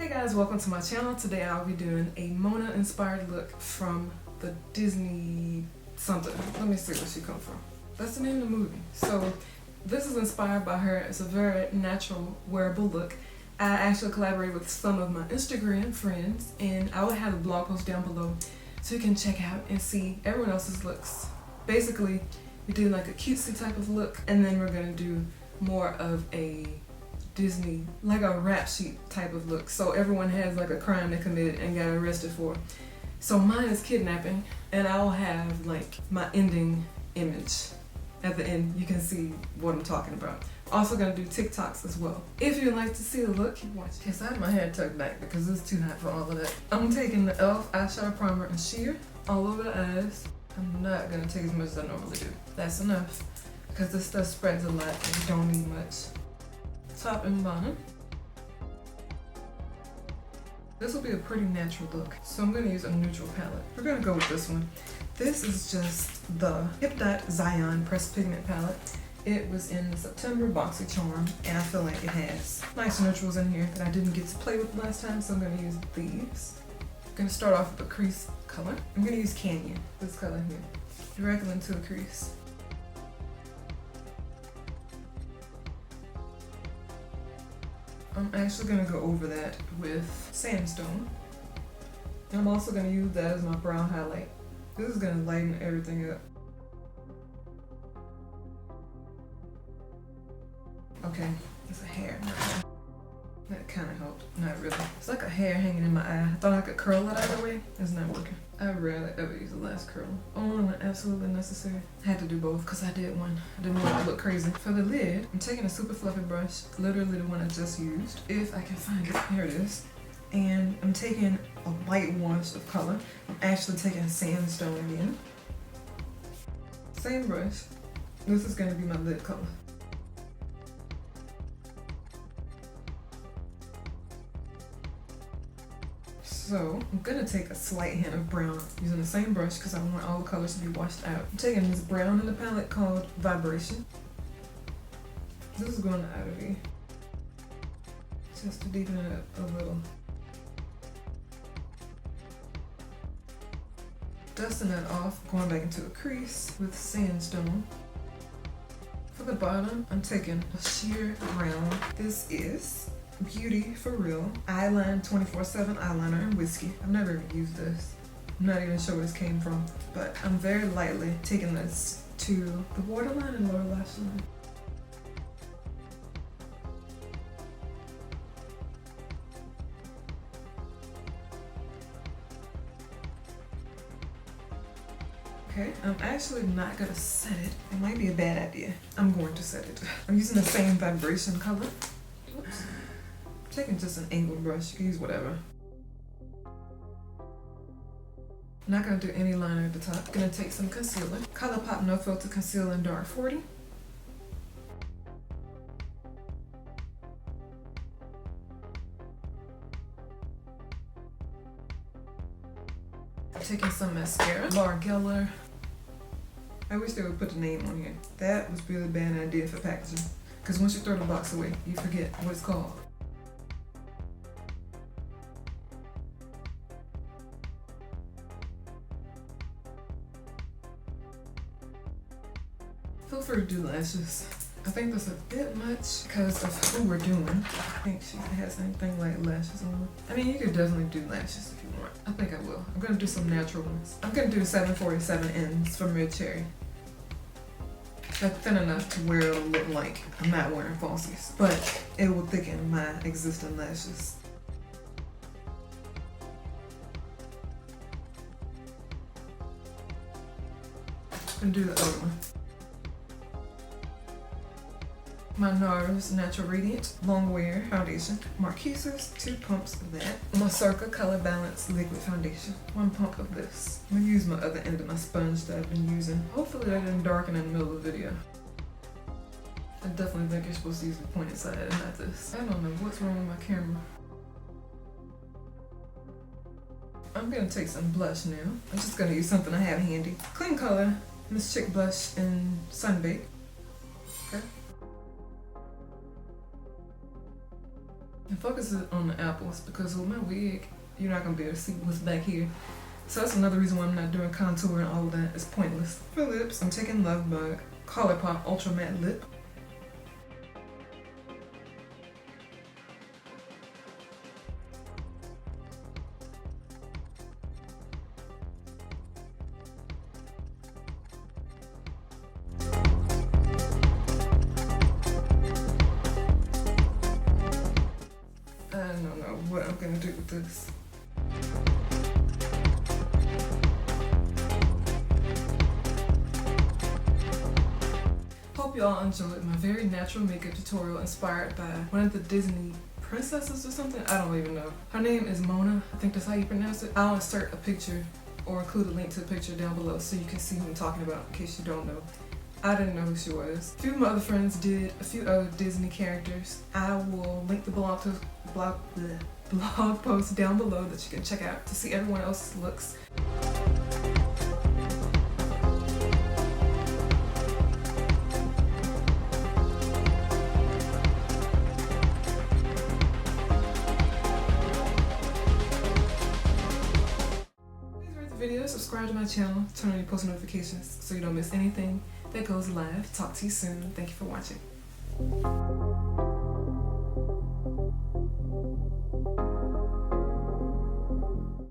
Hey guys, welcome to my channel. Today I'll be doing a Moana inspired look from the Disney something. Let me see where she come from. That's the name of the movie. So this is inspired by her. It's a very natural wearable look. I actually collaborated with some of my Instagram friends, and I will have a blog post down below so you can check out and see everyone else's looks. Basically, we do like a cutesy type of look, and then we're gonna do more of a Disney, like a rap sheet type of look. So everyone has like a crime they committed and got arrested for. So mine is kidnapping, and I'll have like my ending image at the end. You can see what I'm talking about. Also gonna do TikToks as well. If you'd like to see the look, keep watching. Yes, I have my hair tucked back because it's too hot for all of that. I'm taking the e.l.f. eyeshadow primer and sheer all over the eyes. I'm not gonna take as much as I normally do. That's enough because this stuff spreads a lot and you don't need much. Top and bottom. This will be a pretty natural look, so I'm going to use a neutral palette. We're going to go with this one. This is just the Hip Zion Pressed Pigment palette. It was in the September Boxy Charm, and I feel like it has nice neutrals in here that I didn't get to play with last time, so I'm going to use these. I'm going to start off with a crease color. I'm going to use Canyon, this color here, directly into the crease. I'm actually going to go over that with sandstone. And I'm also going to use that as my brown highlight. This is going to lighten everything up. Okay, it's a hair. That kind of helped. Not really. It's like a hair hanging in my eye. I thought I could curl it either way. It's not working. I rarely ever use a lash curl. Only when absolutely necessary. I had to do both because I did one. I didn't want it to look crazy. For the lid, I'm taking a super fluffy brush, literally the one I just used. If I can find it, here it is. And I'm taking a light wash of color. I'm actually taking sandstone again. Same brush. This is going to be my lid color. So I'm gonna take a slight hint of brown using the same brush because I want all the colors to be washed out. I'm taking this brown in the palette called Vibration. This is going to Ivy, just to deepen it up a little. Dusting that off, going back into a crease with sandstone. For the bottom, I'm taking a sheer brown. This is Beauty For Real Eyeline 24/7 eyeliner in whiskey. I've never even used this. I'm not even sure where this came from, but I'm very lightly taking this to the waterline and lower lash line. Okay, I'm actually not gonna set it. It might be a bad idea. I'm going to set it. I'm using the same vibration color. Oops. Taking just an angled brush, you can use whatever. I'm not gonna do any liner at the top. I'm gonna take some concealer. ColourPop No Filter Concealer in Dark 40. I'm taking some mascara. Laura Geller. I wish they would put the name on here. That was really a bad idea for packaging, because once you throw the box away, you forget what it's called. Feel free to do lashes. I think that's a bit much because of who we're doing. I think she has anything like lashes on. I mean, you could definitely do lashes if you want. I think I will. I'm gonna do some natural ones. I'm gonna do 747 ends from Red Cherry. They're thin enough to where it'll look like I'm not wearing falsies, but it will thicken my existing lashes. I'm gonna do the other one. My NARS Natural Radiant Long Wear Foundation. Markus's 2 pumps of that. My Circa Color Balance Liquid Foundation. 1 pump of this. I'm gonna use my other end of my sponge that I've been using. Hopefully that didn't darken in the middle of the video. I definitely think you're supposed to use the pointed side and not this. I don't know what's wrong with my camera. I'm gonna take some blush now. I'm just gonna use something I have handy. Clean color, Miss Chick Blush in Sunbake. Okay. And focus it on the apples because with my wig, you're not gonna be able to see what's back here. So that's another reason why I'm not doing contour and all of that. It's pointless. For lips, I'm taking Love Bug Colourpop Ultra Matte Lip. I don't know what I'm gonna do with this. Hope y'all enjoyed my very natural makeup tutorial inspired by one of the Disney princesses or something. I don't even know. Her name is Moana. I think that's how you pronounce it. I'll insert a picture or include a link to the picture down below so you can see who I'm talking about in case you don't know. I didn't know who she was. A few of my other friends did a few other Disney characters. I will link the blog post down below that you can check out to see everyone else's looks. Video, subscribe to my channel, turn on your post notifications so you don't miss anything that goes live. Talk to you soon. Thank you for watching.